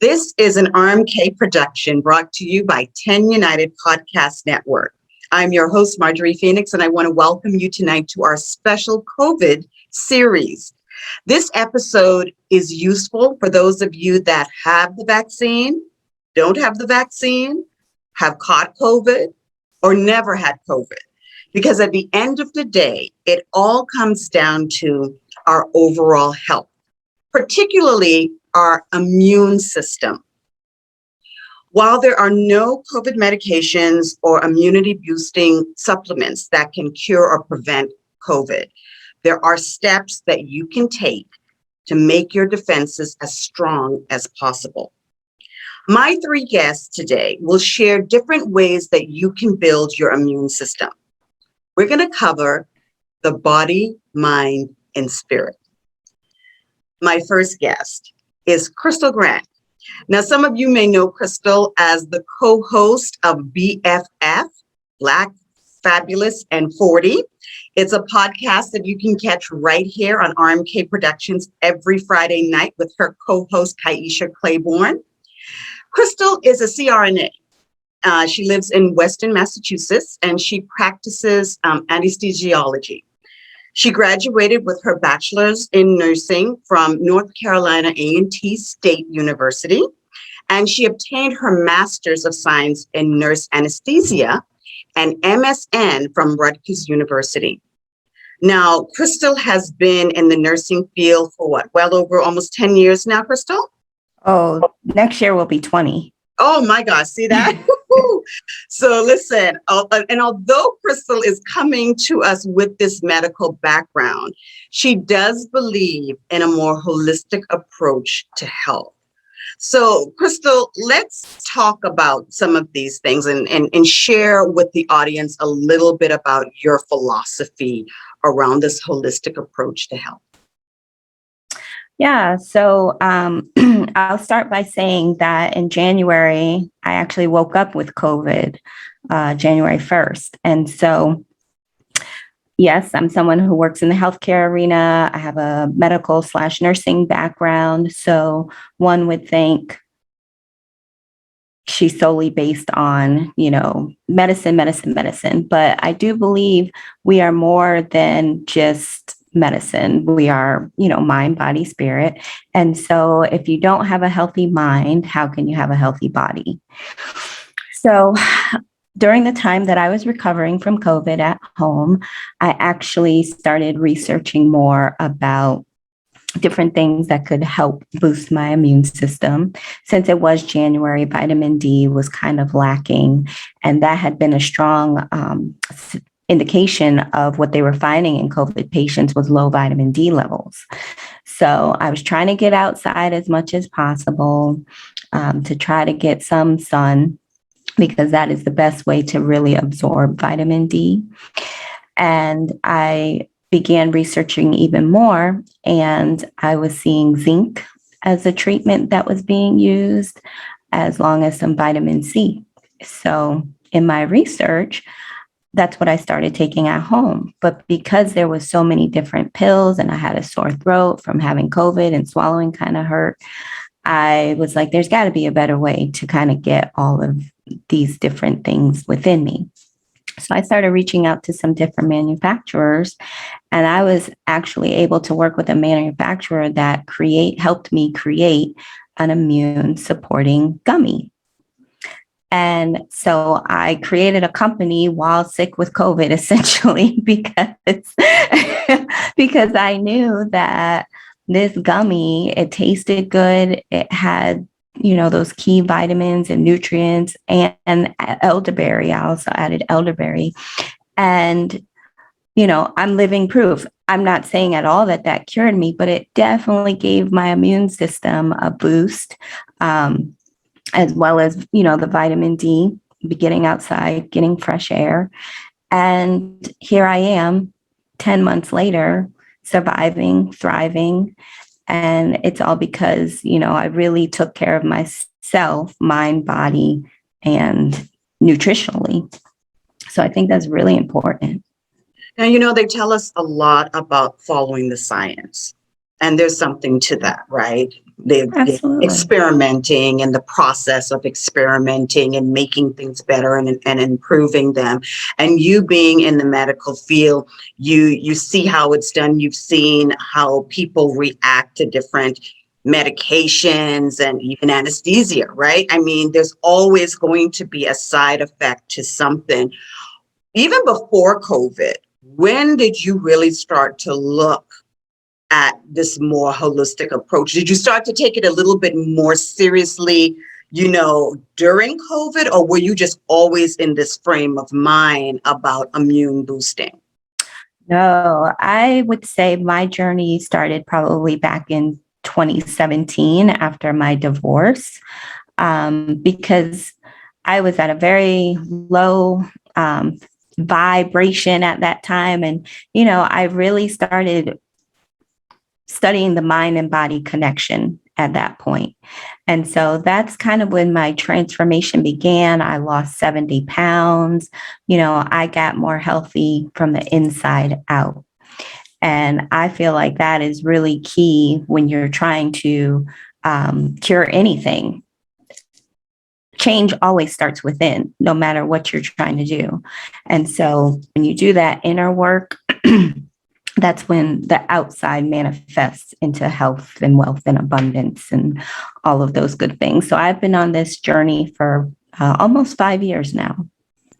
This is an RMK production brought to you by 10 United Podcast Network. I'm your host, Marjorie Phoenix, and I want to welcome you tonight to our special COVID series. This episode is useful for those of you that have the vaccine, don't have the vaccine, have caught COVID, or never had COVID. Because at the end of the day, it all comes down to our overall health, particularly our immune system. While there are no COVID medications or immunity boosting supplements that can cure or prevent COVID, there are steps that you can take to make your defenses as strong as possible. My three guests today will share different ways that you can build your immune system. We're going to cover the body, mind, and spirit. My first guest is Crystal Grant. Now, some of you may know Crystal as the co-host of BFF, Black, Fabulous, and 40. It's a podcast that you can catch right here on RMK Productions every Friday night with her co-host, Kaisha Claiborne. Crystal is a CRNA. She lives in Weston, Massachusetts, and she practices anesthesiology. She graduated with her bachelor's in nursing from North Carolina A&T State University, and she obtained her master's of science in nurse anesthesia and MSN from Rutgers University. Now, Crystal has been in the nursing field for well over almost 10 years now, Crystal? Oh, next year will be 20. Oh my gosh, see that? So listen, and although Crystal is coming to us with this medical background, she does believe in a more holistic approach to health. So Crystal, let's talk about some of these things and share with the audience a little bit about your philosophy around this holistic approach to health. Yeah, so I'll start by saying that in January, I actually woke up with COVID, January 1st. And so, yes, I'm someone who works in the healthcare arena. I have a medical/nursing background. So one would think she's solely based on, medicine. But I do believe we are more than just medicine. We are, mind, body, spirit. And so if you don't have a healthy mind, how can you have a healthy body? So during the time that I was recovering from COVID at home, I actually started researching more about different things that could help boost my immune system. Since it was January, vitamin D was kind of lacking, and that had been a strong indication of what they were finding in COVID patients was low vitamin D levels. So I was trying to get outside as much as possible to try to get some sun, because that is the best way to really absorb vitamin D. And I began researching even more, and I was seeing zinc as a treatment that was being used, as long as some vitamin C. So in my research, that's what I started taking at home. But because there was so many different pills and I had a sore throat from having COVID and swallowing kind of hurt, I was like, there's got to be a better way to kind of get all of these different things within me. So I started reaching out to some different manufacturers, and I was actually able to work with a manufacturer that helped me create an immune supporting gummy. And so I created a company while sick with COVID, essentially, because I knew that this gummy, it tasted good. It had, those key vitamins and nutrients, and elderberry. I also added elderberry. And, I'm living proof. I'm not saying at all that cured me, but it definitely gave my immune system a boost. As well as, the vitamin D, getting outside, getting fresh air. And here I am 10 months later, surviving, thriving. And it's all because, I really took care of myself, mind, body, and nutritionally. So I think that's really important. Now, they tell us a lot about following the science. And there's something to that, right? They're Absolutely. experimenting in the process of experimenting and making things better and improving them. And you being in the medical field, you see how it's done. You've seen how people react to different medications and even anesthesia, right? I mean, there's always going to be a side effect to something. Even before COVID, when did you really start to look at this more holistic approach? Did you start to take it a little bit more seriously, during COVID, or were you just always in this frame of mind about immune boosting? No, I would say my journey started probably back in 2017 after my divorce, because I was at a very low vibration at that time. And, I really started studying the mind and body connection at that point. And so that's kind of when my transformation began. I lost 70 pounds. I got more healthy from the inside out. And I feel like that is really key when you're trying to cure anything. Change always starts within, no matter what you're trying to do. And so when you do that inner work, that's when the outside manifests into health and wealth and abundance and all of those good things. So I've been on this journey for almost 5 years now.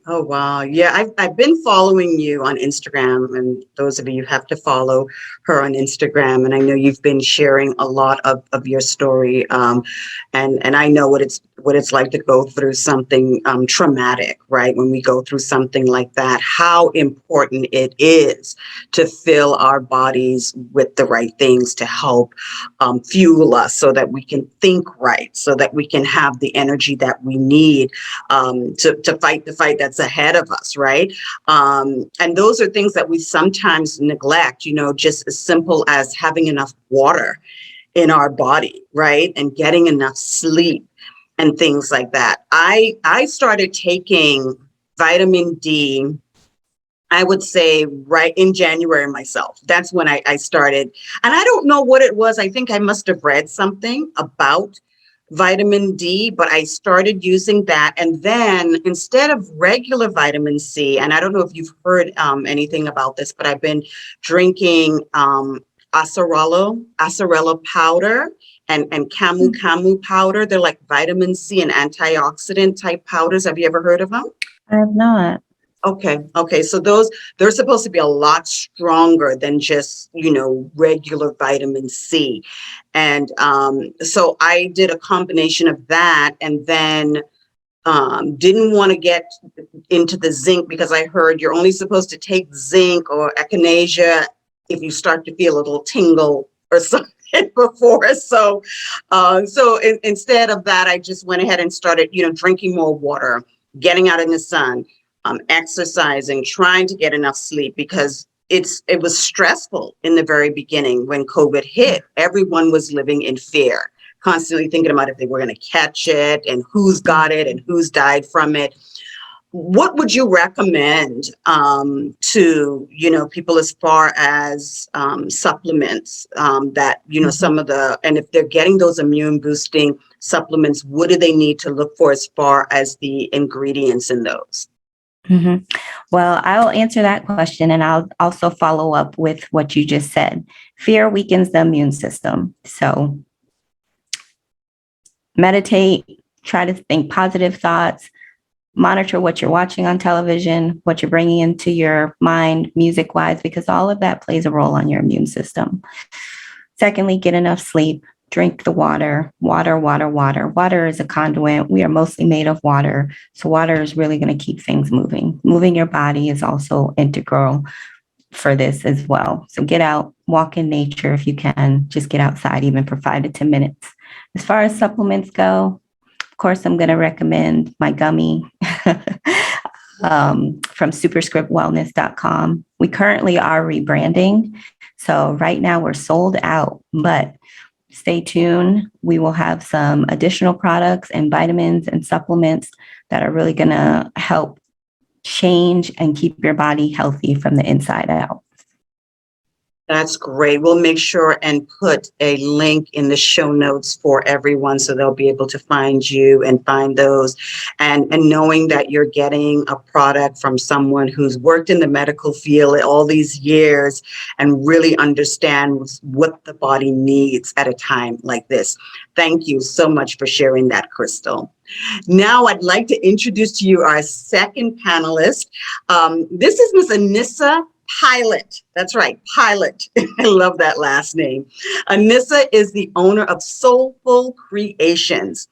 Oh, wow. Yeah, I've been following you on Instagram, and those of you have to follow her on Instagram. And I know you've been sharing a lot of your story. And I know what it's like to go through something traumatic, right? When we go through something like that, how important it is to fill our bodies with the right things to help fuel us so that we can think right, so that we can have the energy that we need to fight the fight that's ahead of us, right? And those are things that we sometimes neglect, just as simple as having enough water in our body, right? And getting enough sleep and things like that. I started taking vitamin D, I would say right in January myself. That's when I started. And I don't know what it was. I think I must have read something about vitamin D, but I started using that. And then instead of regular vitamin C, and I don't know if you've heard anything about this, but I've been drinking acerella powder and camu powder. They're like vitamin C and antioxidant type powders. Have you ever heard of them? I have not. Okay. So they're supposed to be a lot stronger than just, regular vitamin C. And so I did a combination of that, and then didn't want to get into the zinc because I heard you're only supposed to take zinc or echinacea if you start to feel a little tingle or something before. So instead of that, I just went ahead and started, drinking more water, getting out in the sun, exercising, trying to get enough sleep, because it was stressful in the very beginning when COVID hit. Everyone was living in fear, constantly thinking about if they were going to catch it and who's got it and who's died from it. What would you recommend to people as far as supplements that some of and if they're getting those immune boosting supplements, what do they need to look for as far as the ingredients in those? Mm-hmm. Well, I'll answer that question, and I'll also follow up with what you just said. Fear weakens the immune system. So meditate, try to think positive thoughts, monitor what you're watching on television, what you're bringing into your mind music wise, because all of that plays a role on your immune system. Secondly, get enough sleep. Drink the water. Water is a conduit. We are mostly made of water. So water is really going to keep things moving. Moving your body is also integral for this as well. So get out, walk in nature if you can. Just get outside even for 5 to 10 minutes. As far as supplements go, of course, I'm going to recommend my gummy from superscriptwellness.com. We currently are rebranding. So right now we're sold out, but stay tuned. We will have some additional products and vitamins and supplements that are really going to help change and keep your body healthy from the inside out. That's great. We'll make sure and put a link in the show notes for everyone so they'll be able to find you and find those. And knowing that you're getting a product from someone who's worked in the medical field all these years and really understands what the body needs at a time like this. Thank you so much for sharing that, Crystal. Now I'd like to introduce to you our second panelist. This is Miss Anissa Pilate. That's right, Pilate. I love that last name. Anissa is the owner of Soulful Creations.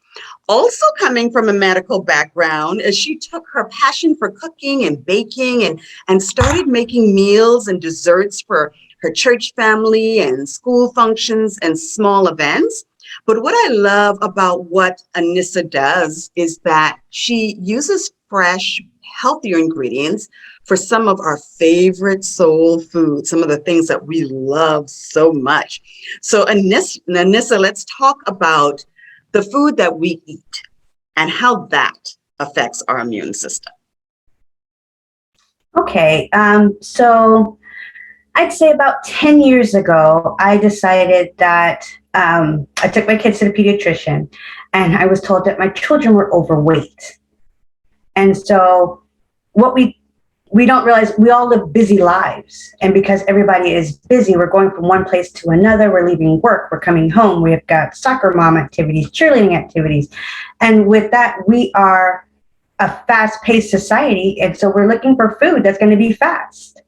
Also coming from a medical background, as she took her passion for cooking and baking and started making meals and desserts for her church family and school functions and small events. But what I love about what Anissa does is that she uses fresh, healthier ingredients for some of our favorite soul foods, some of the things that we love so much. So Anissa, let's talk about the food that we eat and how that affects our immune system. Okay, so I'd say about 10 years ago, I decided that I took my kids to the pediatrician, and I was told that my children were overweight. And so what we don't realize, we all live busy lives. And because everybody is busy, we're going from one place to another. We're leaving work, we're coming home. We've got soccer mom activities, cheerleading activities. And with that, we are a fast-paced society. And so we're looking for food that's going to be fast.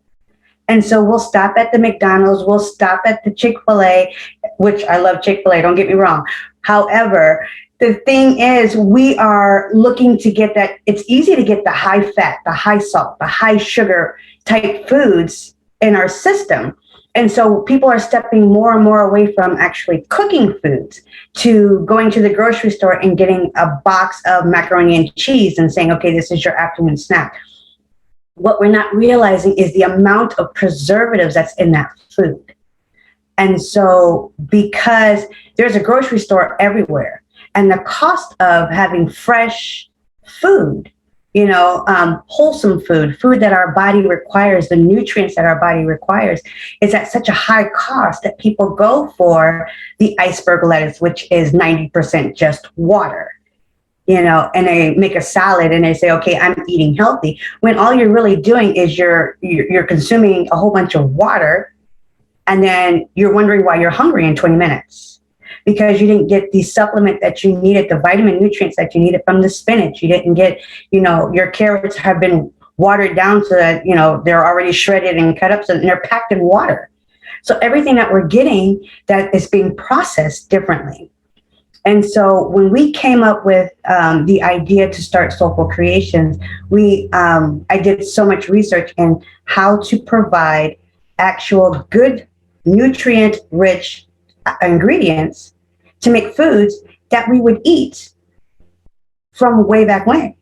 And so we'll stop at the McDonald's, we'll stop at the Chick-fil-A, which I love Chick-fil-A, don't get me wrong. However, the thing is, we are looking to get that. It's easy to get the high fat, the high salt, the high sugar type foods in our system. And so people are stepping more and more away from actually cooking foods to going to the grocery store and getting a box of macaroni and cheese and saying, okay, this is your afternoon snack. What we're not realizing is the amount of preservatives that's in that food. And so because there's a grocery store everywhere, and the cost of having fresh food, wholesome food that our body requires, the nutrients that our body requires, is at such a high cost that people go for the iceberg lettuce, which is 90% just water, and they make a salad and they say, okay, I'm eating healthy, when all you're really doing is you're consuming a whole bunch of water, and then you're wondering why you're hungry in 20 minutes. Because you didn't get the supplement that you needed, the vitamin nutrients that you needed from the spinach. You didn't get, your carrots have been watered down so that, they're already shredded and cut up, so they're packed in water. So everything that we're getting that is being processed differently. And so when we came up with the idea to start Soulful Creations, I did so much research in how to provide actual good nutrient-rich ingredients to make foods that we would eat from way back when.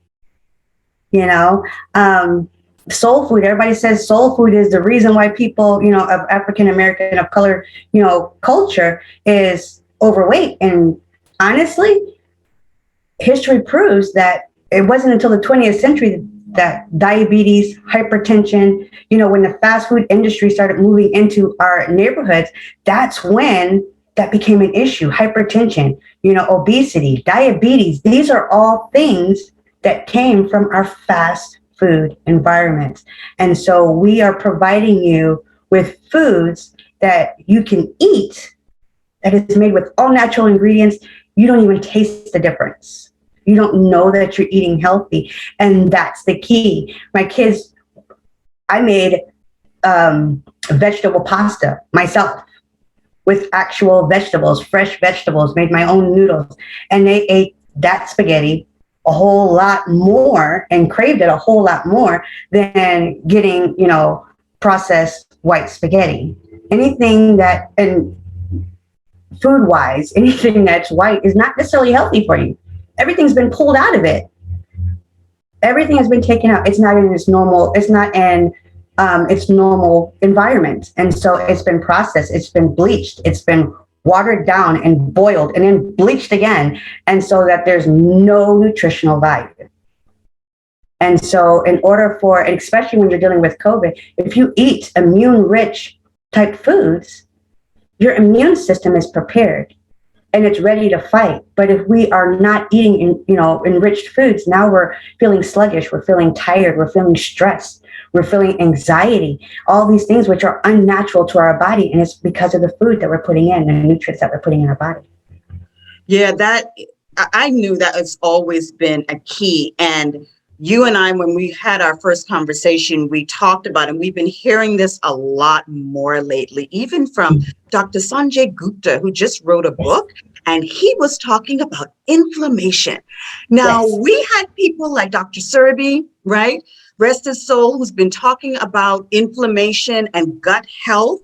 Soul food, everybody says soul food is the reason why people, of African American, of color, culture is overweight. And honestly, history proves that it wasn't until the 20th century that diabetes, hypertension, when the fast food industry started moving into our neighborhoods, that's when that became an issue. Hypertension, obesity, diabetes, these are all things that came from our fast food environments. And so we are providing you with foods that you can eat that is made with all natural ingredients. You don't even taste the difference. You don't know that you're eating healthy. And that's the key. My kids, I made vegetable pasta myself with actual vegetables, fresh vegetables, made my own noodles. And they ate that spaghetti a whole lot more and craved it a whole lot more than getting, processed white spaghetti. Anything that, and food-wise, anything that's white is not necessarily healthy for you. Everything's been pulled out of it. Everything has been taken out. It's not in its normal environment. And so it's been processed, it's been bleached, it's been watered down and boiled and then bleached again. And so that there's no nutritional value. And so in order for, and especially when you're dealing with COVID, if you eat immune-rich type foods, your immune system is prepared and it's ready to fight. But if we are not eating, enriched foods, now we're feeling sluggish, we're feeling tired, we're feeling stressed, we're feeling anxiety, all these things which are unnatural to our body. And it's because of the food that we're putting in, the nutrients that we're putting in our body. Yeah, I knew that has always been a key. And you and I, when we had our first conversation, we talked about it, and we've been hearing this a lot more lately, even from Dr. Sanjay Gupta, who just wrote a book, and he was talking about inflammation. Now, we had people like Dr. Serby, right? Rest his soul, who's been talking about inflammation and gut health.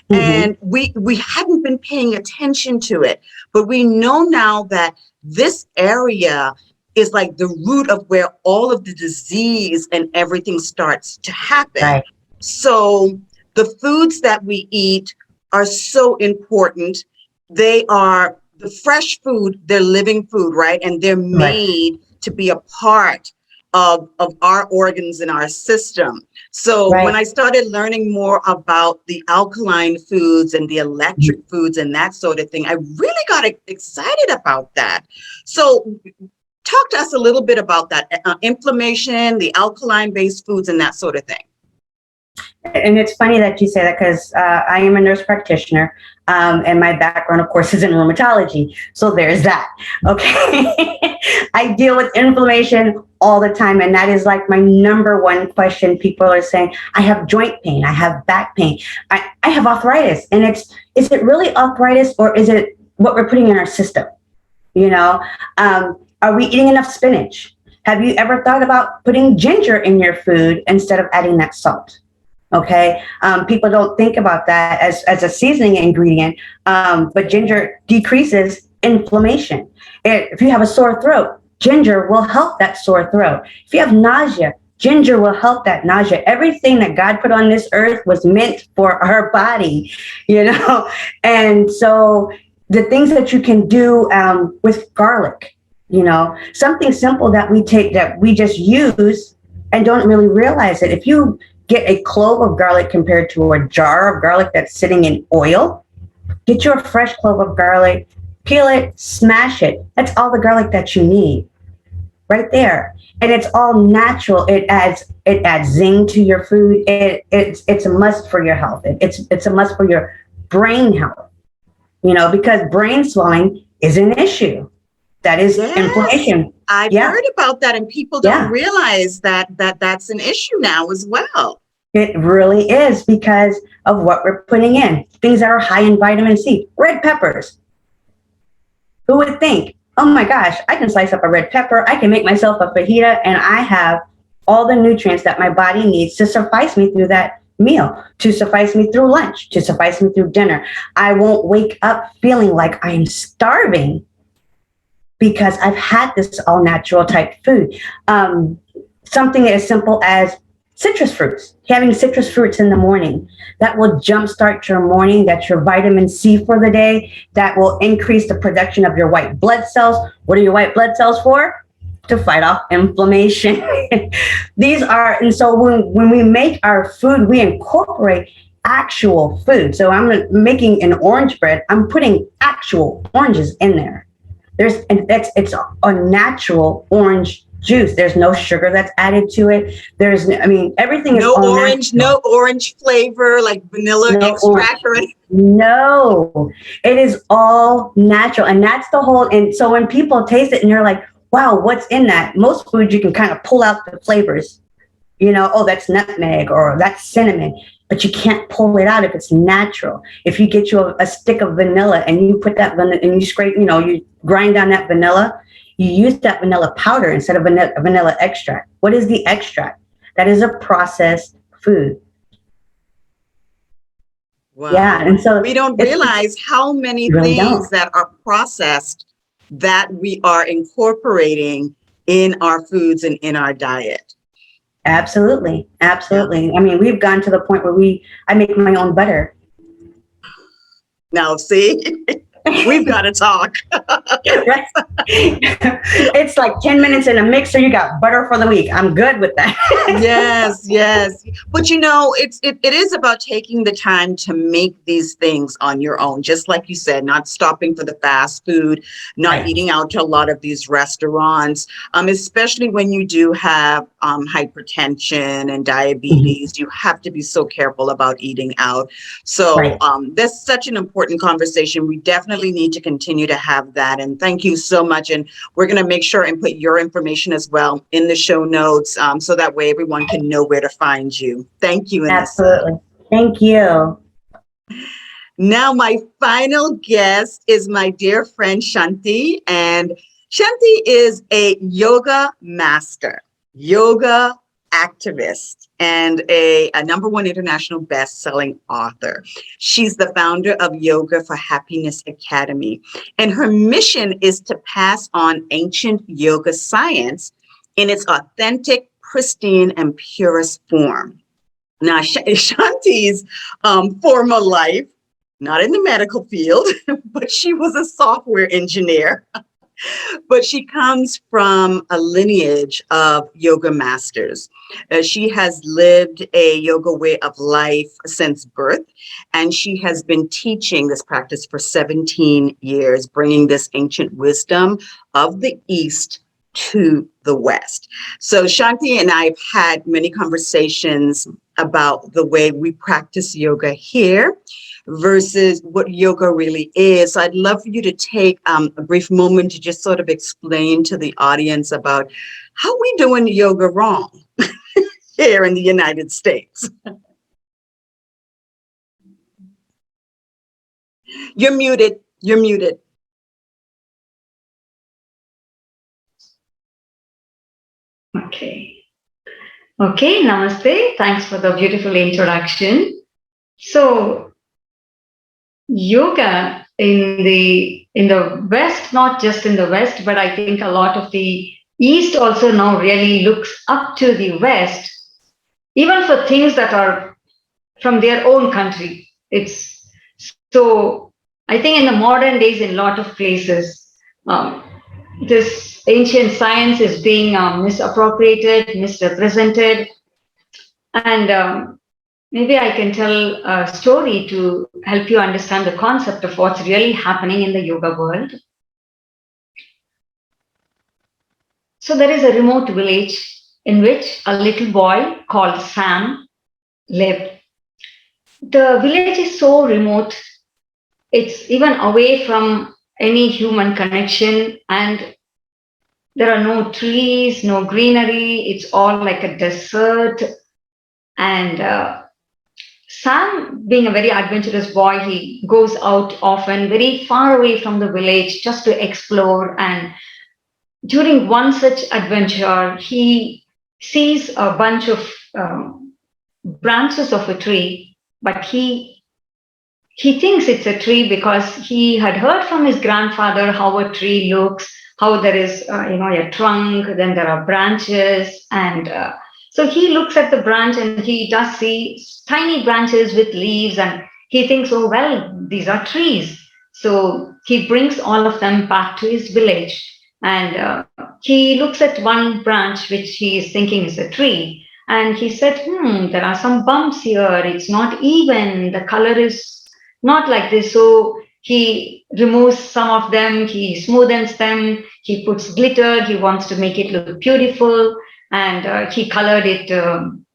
And we hadn't been paying attention to it, but we know now that this area is like the root of where all of the disease and everything starts to happen. Right. So the foods that we eat are so important. They are the fresh food, they're living food, right? And they're made to be a part of our organs and our system. So when I started learning more about the alkaline foods and the electric foods and that sort of thing, I really got excited about that. So talk to us a little bit about that, inflammation, the alkaline-based foods and that sort of thing. And it's funny that you say that, because I am a nurse practitioner, and my background, of course, is in rheumatology. So there's that. Okay. I deal with inflammation all the time. And that is like my number one question. People are saying, I have joint pain, I have back pain, I have arthritis. And is it really arthritis, or is it what we're putting in our system? Are we eating enough spinach? Have you ever thought about putting ginger in your food instead of adding that salt? Okay. People don't think about that as a seasoning ingredient, but ginger decreases inflammation. If you have a sore throat, ginger will help that sore throat. If you have nausea, ginger will help that nausea. Everything that God put on this earth was meant for our body, and so the things that you can do with garlic, something simple that we just use and don't really realize it. If you get a clove of garlic compared to a jar of garlic that's sitting in oil, get your fresh clove of garlic, peel it, smash it. That's all the garlic that you need right there. And it's all natural. It adds zing to your food. It's a must for your health. It's a must for your brain health, because brain swelling is an issue. That is inflammation. I've heard about that, and people don't realize that that's an issue now as well. It really is, because of what we're putting in. Things that are high in vitamin C. Red peppers. Who would think, oh my gosh, I can slice up a red pepper, I can make myself a fajita, and I have all the nutrients that my body needs to suffice me through that meal, to suffice me through lunch, to suffice me through dinner. I won't wake up feeling like I'm starving, because I've had this all natural type food. Something as simple as citrus fruits, having citrus fruits in the morning, that will jumpstart your morning. That's your vitamin C for the day. That will increase the production of your white blood cells. What are your white blood cells for? To fight off inflammation. And so when we make our food, we incorporate actual food. So I'm making an orange bread, I'm putting actual oranges in there. It's a natural orange juice. There's no sugar that's added to it. Everything is no orange flavor like vanilla extract or anything. No, it is all natural. And that's the whole, and so when people taste it and you're like, wow, what's in that? Most foods you can kind of pull out the flavors, that's nutmeg or that's cinnamon, but you can't pull it out if it's natural. If you get you a stick of vanilla and you put that vanilla and you scrape, you grind down that vanilla, you use that vanilla powder instead of vanilla extract. What is the extract? That is a processed food. Wow. Yeah, and so we don't realize how many things that are processed that we are incorporating in our foods and in our diet. Absolutely. Absolutely. Yeah. We've gone to the point where I make my own butter. Now, see? We've got to talk. Right? It's like 10 minutes in a mixer, you got butter for the week. I'm good with that. Yes. But it is about taking the time to make these things on your own, just like you said, not stopping for the fast food, not Right. eating out to a lot of these restaurants, especially when you do have hypertension and diabetes. You have to be so careful about eating out. So Right. that's such an important conversation. We definitely need to continue to have that. And thank you so much. And we're going to make sure and put your information as well in the show notes, so that way everyone can know where to find you. Thank you, Anissa. Absolutely. Thank you. Now, my final guest is my dear friend Shanthi. And Shanthi is a yoga master, yoga activist, and a #1 international best-selling author. She's the founder of Yoga for Happiness Academy, and her mission is to pass on ancient yoga science in its authentic, pristine, and purest form. Now, Shanti's former life, not in the medical field, but she was a software engineer. But she comes from a lineage of yoga masters. She has lived a yoga way of life since birth, and she has been teaching this practice for 17 years, bringing this ancient wisdom of the East to the West. So Shanthi and I have had many conversations about the way we practice yoga here versus what yoga really is. So I'd love for you to take a brief moment to just sort of explain to the audience about how we doing yoga wrong here in the United States. You're muted. You're muted. Okay, namaste. Thanks for the beautiful introduction. So, yoga in the West, not just in the West, but I think a lot of the East also now really looks up to the West, even for things that are from their own country. It's so, I think in the modern days, in a lot of places, this ancient science is being misappropriated, misrepresented. And maybe I can tell a story to help you understand the concept of what's really happening in the yoga world. So there is a remote village in which a little boy called Sam lived. The village is so remote, it's even away from any human connection, and there are no trees, no greenery. It's all like a desert. And Sam, being a very adventurous boy, he goes out often, very far away from the village, just to explore. And during one such adventure, he sees a bunch of branches of a tree, but he thinks it's a tree because he had heard from his grandfather how a tree looks, how there is a trunk, then there are branches, and so he looks at the branch and he does see tiny branches with leaves, and he thinks, oh well, these are trees. So he brings all of them back to his village, and he looks at one branch which he is thinking is a tree, and he said, there are some bumps here, it's not even, the color is not like this. So he removes some of them, he smoothens them, he puts glitter, he wants to make it look beautiful, and he colored it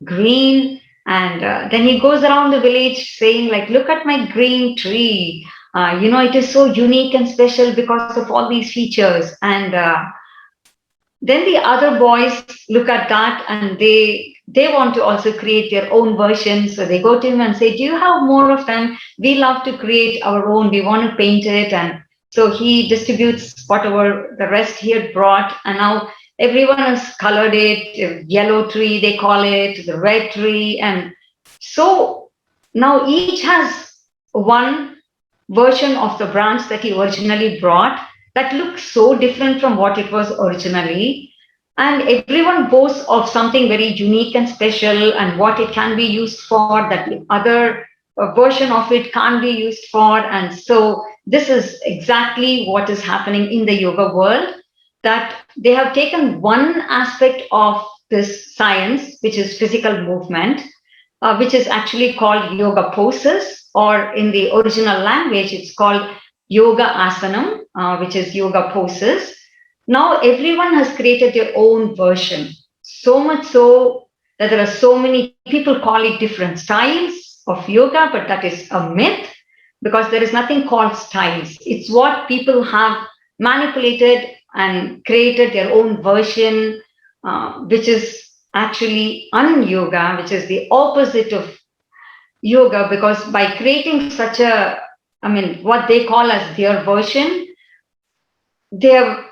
green. And then he goes around the village saying, like, look at my green tree. It is so unique and special because of all these features. And then the other boys look at that and they want to also create their own version. So they go to him and say, do you have more of them? We love to create our own. We want to paint it. And so he distributes whatever the rest he had brought. And now everyone has colored it, yellow tree, they call it, the red tree. And so now each has one version of the branch that he originally brought that looks so different from what it was originally. And everyone boasts of something very unique and special and what it can be used for that the other version of it can't be used for. And so this is exactly what is happening in the yoga world, that they have taken one aspect of this science, which is physical movement, which is actually called yoga poses, or in the original language, it's called yoga asanam, which is yoga poses. Now everyone has created their own version, so much so that there are so many people call it different styles of yoga, but that is a myth, because there is nothing called styles. It's what people have manipulated and created their own version, which is actually un-yoga, which is the opposite of yoga, because by creating such a, what they call as their version, they have,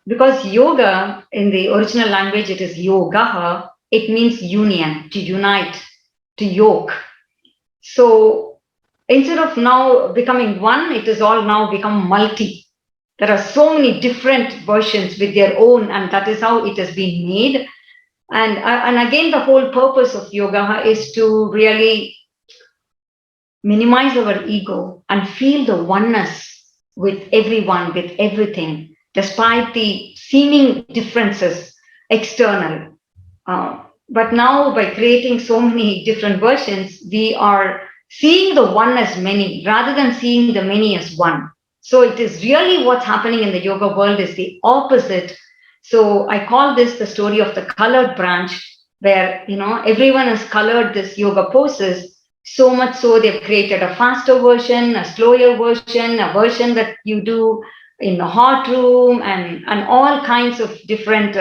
because yoga in the original language, it is yoga, it means union, to unite, to yoke. So instead of now becoming one, it is all now become multi. There are so many different versions with their own, and that is how it has been made. And again, the whole purpose of yoga is to really minimize our ego and feel the oneness with everyone, with everything, despite the seeming differences external. But now, by creating so many different versions, we are seeing the one as many rather than seeing the many as one. So it is really what's happening in the yoga world is the opposite. So I call this the story of the colored branch, where everyone has colored this yoga poses, so much so they've created a faster version, a slower version, a version that you do in the hot room, and all kinds of different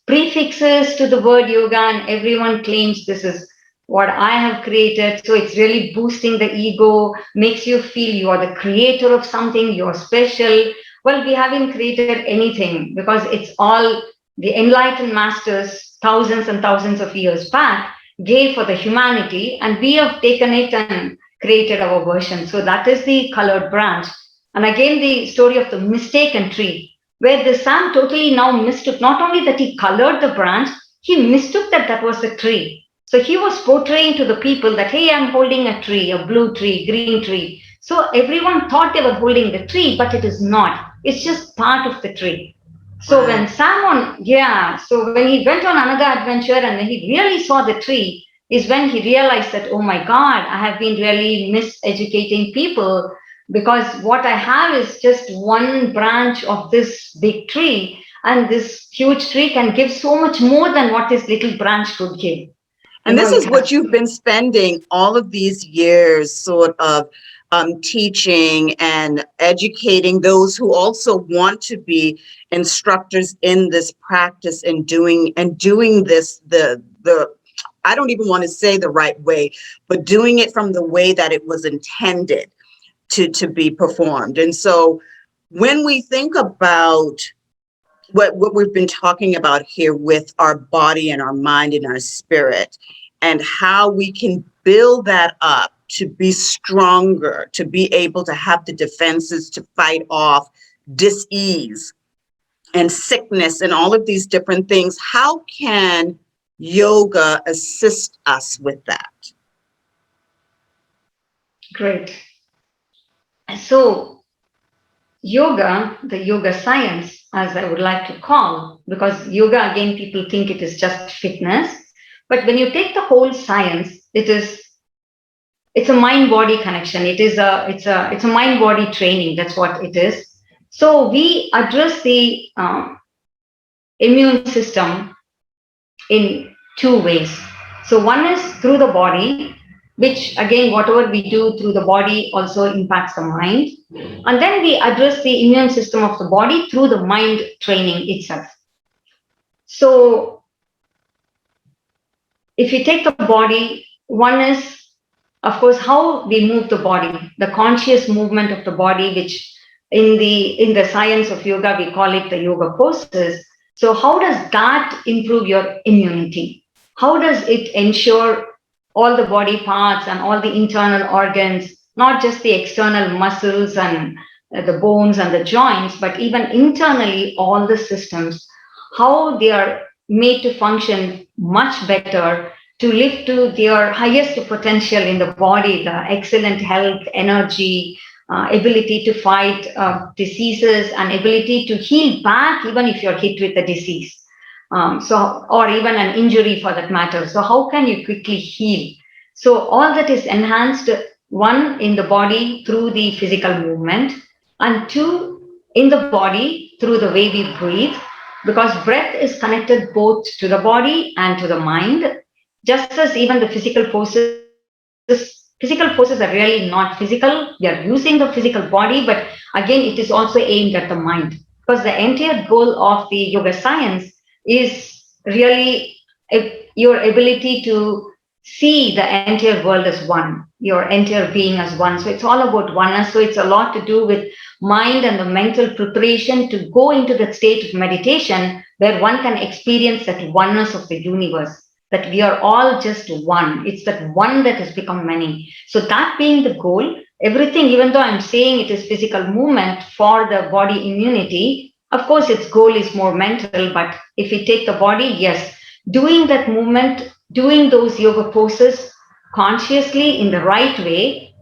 prefixes to the word yoga, and everyone claims this is what I have created. So it's really boosting the ego, makes you feel you are the creator of something, you're special. Well, we haven't created anything, because it's all the enlightened masters thousands and thousands of years back gave for the humanity, and we have taken it and created our version. So that is the colored branch. And again, the story of the mistaken tree, where the Sam totally now mistook, not only that he colored the branch, he mistook that that was a tree. So he was portraying to the people that, hey, I'm holding a tree, a blue tree, green tree. So everyone thought they were holding the tree, but it is not. It's just part of the tree. So when so when he went on another adventure and when he really saw the tree, is when he realized that, oh my God, I have been really miseducating people, because what I have is just one branch of this big tree, and this huge tree can give so much more than what this little branch could give. And this is what you've been spending all of these years sort of teaching and educating those who also want to be instructors in this practice and doing this the I don't even want to say the right way, but doing it from the way that it was intended to be performed. And so when we think about what we've been talking about here with our body and our mind and our spirit, and how we can build that up to be stronger, to be able to have the defenses to fight off dis-ease and sickness and all of these different things, how can yoga assist us with that? Great. So yoga, the yoga science, as I would like to call, because yoga, again, people think it is just fitness, but when you take the whole science, it's a mind-body connection. It's a mind-body training. That's what it is. So we address the immune system in two ways. So one is through the body, which again, whatever we do through the body also impacts the mind. And then we address the immune system of the body through the mind training itself. So if you take the body, one is, of course, how we move the body, the conscious movement of the body, which in the science of yoga, we call it the yoga poses. So how does that improve your immunity? How does it ensure all the body parts and all the internal organs, not just the external muscles and the bones and the joints, but even internally, all the systems, how they are made to function much better to live to their highest potential in the body, the excellent health, energy, ability to fight diseases, and ability to heal back even if you're hit with a disease. Or even an injury for that matter. So how can you quickly heal? So all that is enhanced, one, in the body through the physical movement, and two, in the body through the way we breathe, because breath is connected both to the body and to the mind, just as even the physical forces are really not physical. We are using the physical body, but again, it is also aimed at the mind, because the entire goal of the yoga science is really your ability to see the entire world as one, your entire being as one. So it's all about oneness. So it's a lot to do with mind and the mental preparation to go into that state of meditation where one can experience that oneness of the universe, that we are all just one. It's that one that has become many. So that being the goal, everything, even though I'm saying it is physical movement for the body immunity, of course, its goal is more mental, but if we take the body, yes, doing that movement, doing those yoga poses consciously in the right way,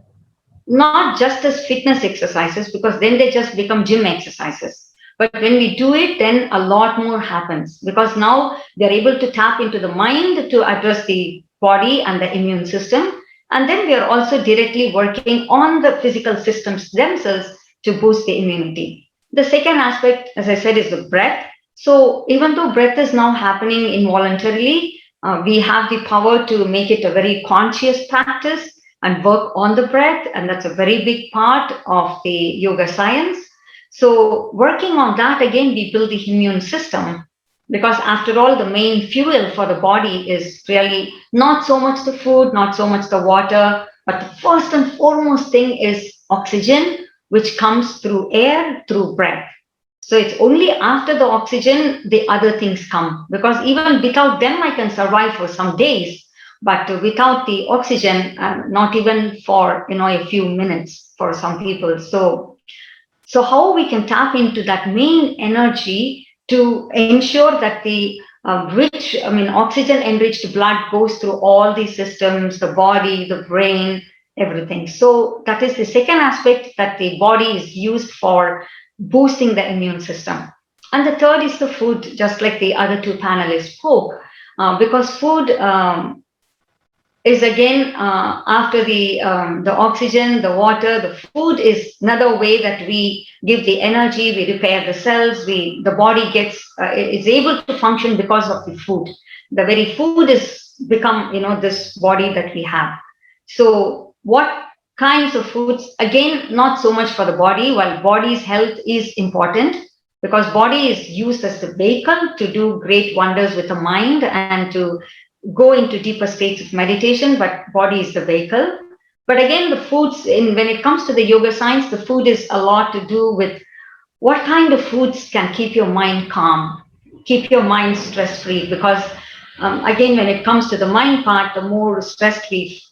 not just as fitness exercises, because then they just become gym exercises. But when we do it, then a lot more happens, because now they're able to tap into the mind to address the body and the immune system. And then we are also directly working on the physical systems themselves to boost the immunity. The second aspect, as I said, is the breath. So even though breath is now happening involuntarily, we have the power to make it a very conscious practice and work on the breath. And that's a very big part of the yoga science. So working on that, again, we build the immune system, because after all, the main fuel for the body is really not so much the food, not so much the water, but the first and foremost thing is oxygen, which comes through air, through breath. So it's only after the oxygen, the other things come, because even without them, I can survive for some days. But without the oxygen, not even for, a few minutes for some people. So how we can tap into that main energy to ensure that the oxygen-enriched blood goes through all these systems, the body, the brain, everything. So that is the second aspect, that the body is used for boosting the immune system. And the third is the food, just like the other two panelists spoke, because food is again after the oxygen, the water, the food is another way that we give the energy, we repair the cells, the body is able to function because of the food. The very food is become, this body that we have. So what kinds of foods, again, not so much for the body, while body's health is important, because body is used as the vehicle to do great wonders with the mind and to go into deeper states of meditation, but body is the vehicle. But again, the foods, when it comes to the yoga science, the food is a lot to do with what kind of foods can keep your mind calm, keep your mind stress-free, because again, when it comes to the mind part, the more stress we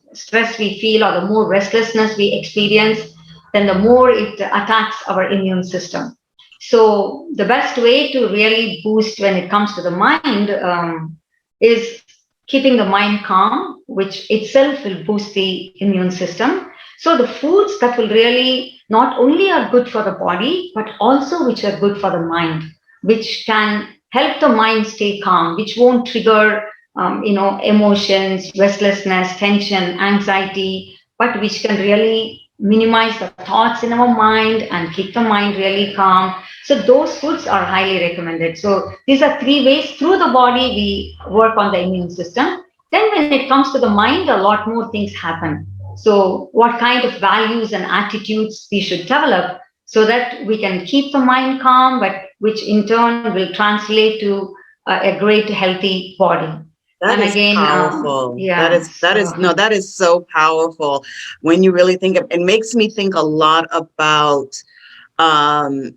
feel, or the more restlessness we experience, then the more it attacks our immune system. So the best way to really boost when it comes to the mind is keeping the mind calm, which itself will boost the immune system. So the foods that will really not only are good for the body, but also which are good for the mind, which can help the mind stay calm, which won't trigger emotions, restlessness, tension, anxiety, but which can really minimize the thoughts in our mind and keep the mind really calm. So those foods are highly recommended. So these are three ways through the body we work on the immune system. Then when it comes to the mind, a lot more things happen. So what kind of values and attitudes we should develop so that we can keep the mind calm, but which in turn will translate to a great healthy body. That is powerful. That is so powerful when you really think of it. Makes me think a lot about the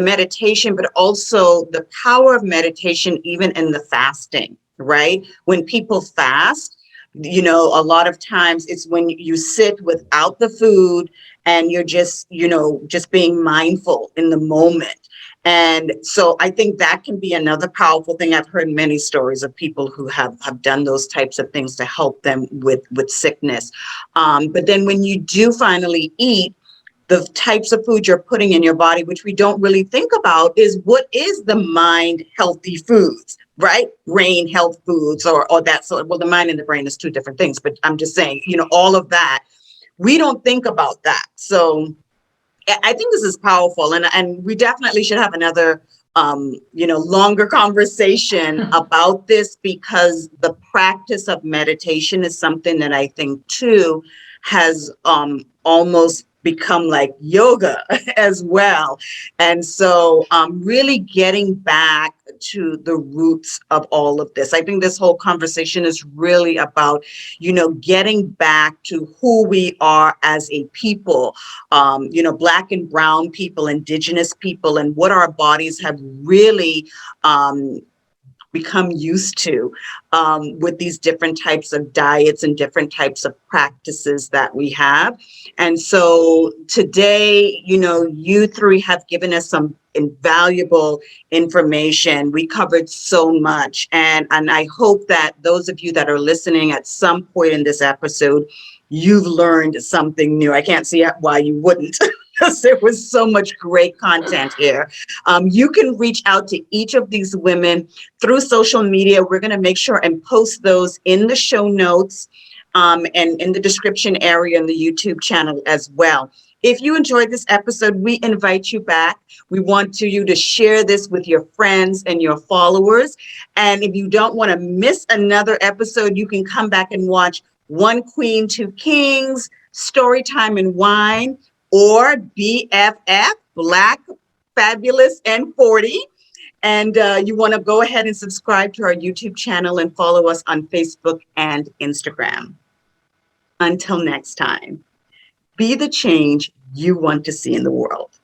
meditation, but also the power of meditation even in the fasting, right? When people fast, a lot of times it's when you sit without the food and you're just being mindful in the moment. And so I think that can be another powerful thing. I've heard many stories of people who have done those types of things to help them with sickness. But then when you do finally eat, the types of food you're putting in your body, which we don't really think about, is what is the mind healthy foods, right? Brain health foods or that sort. Well, the mind and the brain is two different things, but I'm just saying, all of that, we don't think about that. So I think this is powerful, and we definitely should have another, longer conversation about this, because the practice of meditation is something that I think too has almost become like yoga as well. And so really getting back to the roots of all of this. I think this whole conversation is really about, getting back to who we are as a people, Black and brown people, indigenous people, and what our bodies have really become used to with these different types of diets and different types of practices that we have. And so today, you three have given us some invaluable information. We covered so much. And I hope that those of you that are listening at some point in this episode, you've learned something new. I can't see why you wouldn't. Because there was so much great content here. You can reach out to each of these women through social media. We're going to make sure and post those in the show notes and in the description area in the YouTube channel as well. If you enjoyed this episode, we invite you back. We want you to share this with your friends and your followers. And if you don't want to miss another episode, you can come back and watch One Queen, Two Kings, Storytime and Wine, or BFF, Black, Fabulous, and 40. And you want to go ahead and subscribe to our YouTube channel and follow us on Facebook and Instagram. Until next time, be the change you want to see in the world.